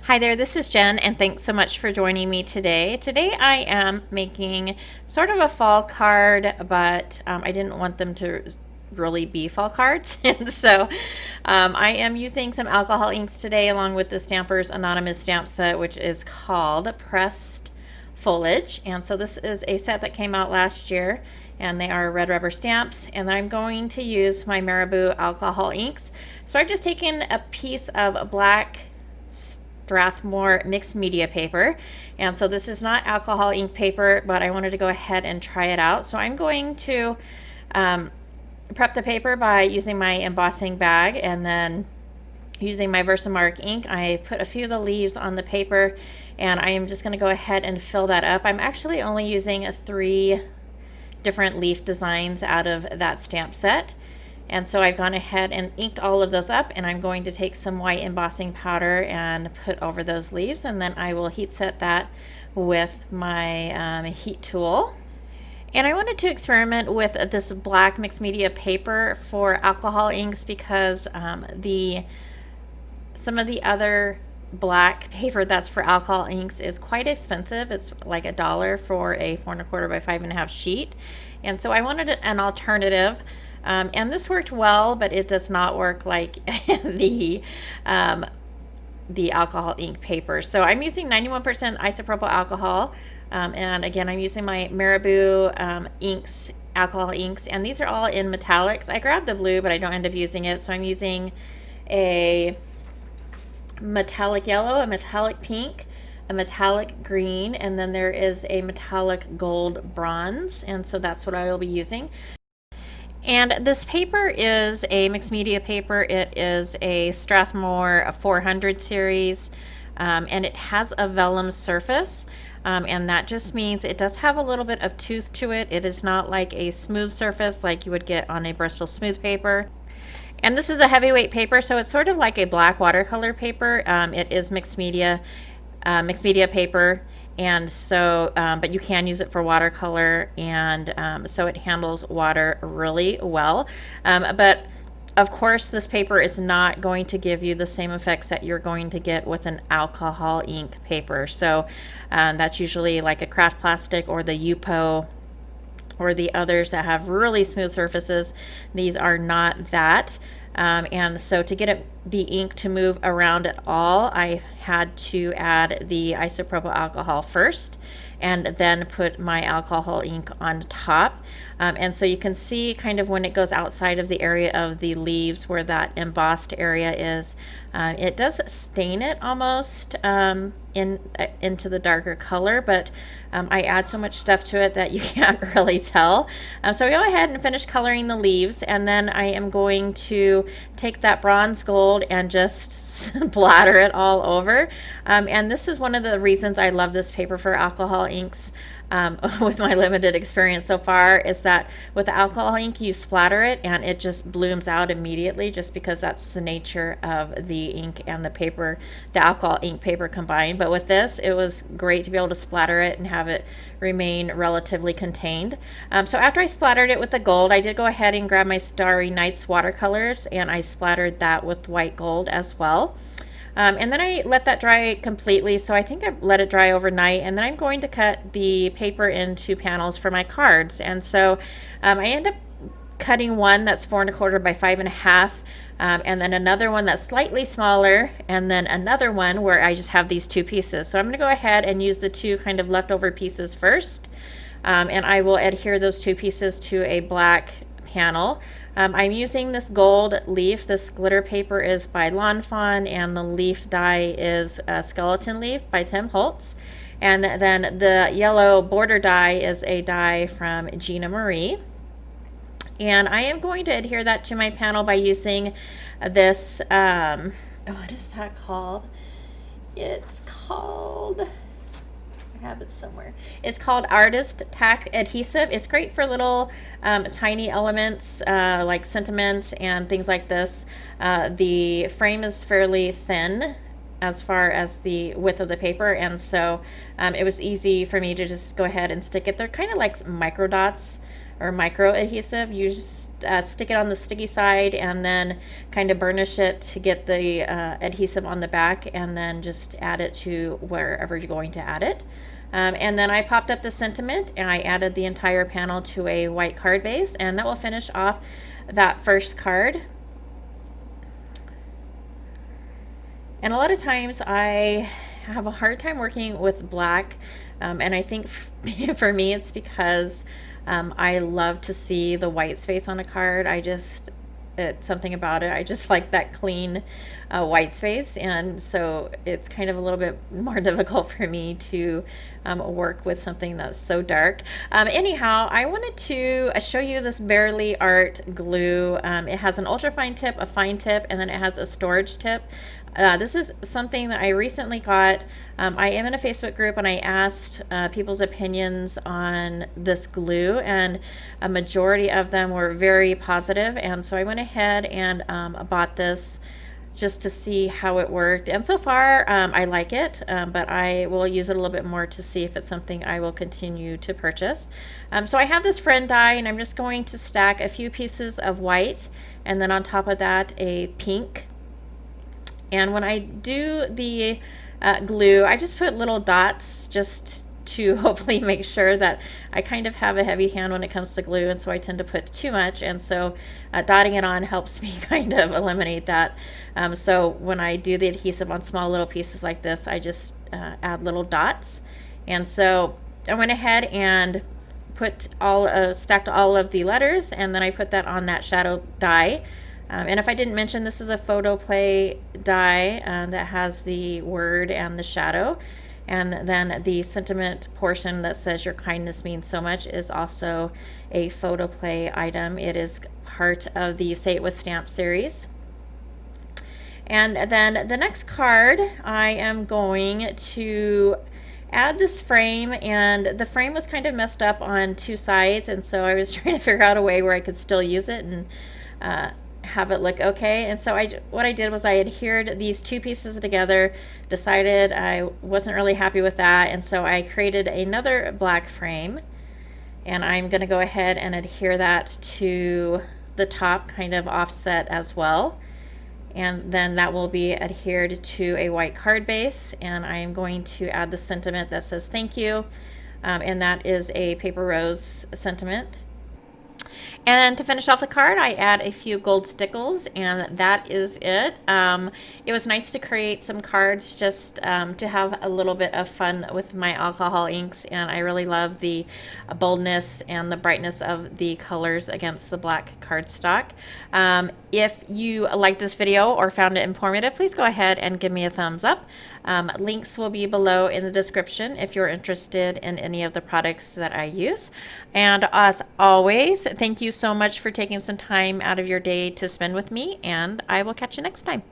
Hi there, this is Jen, and thanks so much for joining me today. Today I am making sort of a fall card, but I didn't want them to really be fall cards. And so I am using some alcohol inks today along with the Stampers Anonymous stamp set, which is called Pressed Foliage. And so this is a set that came out last year, and they are red rubber stamps. And then I'm going to use my Marabou alcohol inks. So I've just taken a piece of black Strathmore mixed media paper, and so this is not alcohol ink paper, but I wanted to go ahead and try it out. So I'm going to prep the paper by using my embossing bag, and then using my Versamark ink, I put a few of the leaves on the paper, and I am just going to go ahead and fill that up. I'm actually only using 3 different leaf designs out of that stamp set. And so I've gone ahead and inked all of those up, and I'm going to take some white embossing powder and put over those leaves, and then I will heat set that with my heat tool. And I wanted to experiment with this black mixed media paper for alcohol inks because some of the other black paper that's for alcohol inks is quite expensive. It's like $1 for a 4 1/4 by 5 1/2 sheet. And so I wanted an alternative. And this worked well, but it does not work like the alcohol ink paper. So I'm using 91% isopropyl alcohol. And again, I'm using my Marabou inks, alcohol inks, and these are all in metallics. I grabbed a blue, but I don't end up using it. So I'm using a metallic yellow, a metallic pink, a metallic green, and then there is a metallic gold bronze. And so that's what I will be using. And this paper is a mixed media paper. It is a Strathmore 400 series, and it has a vellum surface, and that just means it does have a little bit of tooth to it. It is not like a smooth surface like you would get on a Bristol smooth paper. And this is a heavyweight paper, so it's sort of like a black watercolor paper. It is mixed media paper, and so but you can use it for watercolor, and so it handles water really well, but of course this paper is not going to give you the same effects that you're going to get with an alcohol ink paper. So that's usually like a craft plastic or the Yupo or the others that have really smooth surfaces. These are not that. And so to get the ink to move around at all, I had to add the isopropyl alcohol first and then put my alcohol ink on top. And so you can see kind of when it goes outside of the area of the leaves where that embossed area is, it does stain it almost into the darker color, but I add so much stuff to it that you can't really tell. So I go ahead and finish coloring the leaves, and then I am going to take that bronze gold and just splatter it all over. And this is one of the reasons I love this paper for alcohol inks. With my limited experience so far, is that with the alcohol ink you splatter it and it just blooms out immediately, just because that's the nature of the ink and the paper, the alcohol ink paper combined. But with this, it was great to be able to splatter it and have it remain relatively contained. So after I splattered it with the gold, I did go ahead and grab my Starry Nights watercolors, and I splattered that with white gold as well. And then I let that dry completely, so I think I let it dry overnight, and then I'm going to cut the paper into panels for my cards. And so I end up cutting one that's 4 1/4 by 5 1/2, and then another one that's slightly smaller, and then another one where I just have these 2 pieces. So I'm going to go ahead and use the 2 kind of leftover pieces first, and I will adhere those 2 pieces to a black panel. I'm using this gold leaf. This glitter paper is by Lawn Fawn, and the leaf die is a Skeleton Leaf by Tim Holtz. And then the yellow border die is a die from Gina Marie. And I am going to adhere that to my panel by using this, what is that called? It's called, have it somewhere. It's called Artist Tack Adhesive. It's great for little tiny elements like sentiment and things like this. The frame is fairly thin as far as the width of the paper, and so it was easy for me to just go ahead and stick it. They're kind of like micro dots or micro adhesive. You just stick it on the sticky side and then kind of burnish it to get the adhesive on the back, and then just add it to wherever you're going to add it. And then I popped up the sentiment and I added the entire panel to a white card base, and that will finish off that first card. And a lot of times I have a hard time working with black, and I think for me it's because I love to see the white space on a card. It's something about it. I just like that clean white space, and so it's kind of a little bit more difficult for me to work with something that's so dark. Anyhow, I wanted to show you this Barely Art glue. It has an ultra fine tip, a fine tip, and then it has a storage tip. This is something that I recently got. I am in a Facebook group, and I asked people's opinions on this glue, and a majority of them were very positive, and so I went ahead and bought this just to see how it worked. And so far I like it, but I will use it a little bit more to see if it's something I will continue to purchase. So I have this friend die, and I'm just going to stack a few pieces of white, and then on top of that a pink. And when I do the glue, I just put little dots just to hopefully make sure that I kind of have a heavy hand when it comes to glue, and so I tend to put too much, and so dotting it on helps me kind of eliminate that. So when I do the adhesive on small little pieces like this, I just add little dots. And so I went ahead and put stacked all of the letters, and then I put that on that shadow die. And if I didn't mention, this is a photo play die that has the word and the shadow. And then the sentiment portion that says your kindness means so much is also a photo play item. It is part of the Say It With Stamp series. And then the next card, I am going to add this frame, and the frame was kind of messed up on two sides, and so I was trying to figure out a way where I could still use it and have it look okay. And so what I did was I adhered these two pieces together, decided I wasn't really happy with that, and so I created another black frame, and I'm going to go ahead and adhere that to the top, kind of offset as well. And then that will be adhered to a white card base, and I am going to add the sentiment that says thank you, and that is a paper rose sentiment. And to finish off the card, I add a few gold stickles, and that is it. It was nice to create some cards just to have a little bit of fun with my alcohol inks, and I really love the boldness and the brightness of the colors against the black cardstock. If you liked this video or found it informative, please go ahead and give me a thumbs up. Links will be below in the description if you're interested in any of the products that I use. And as always, thank you so much for taking some time out of your day to spend with me, and I will catch you next time.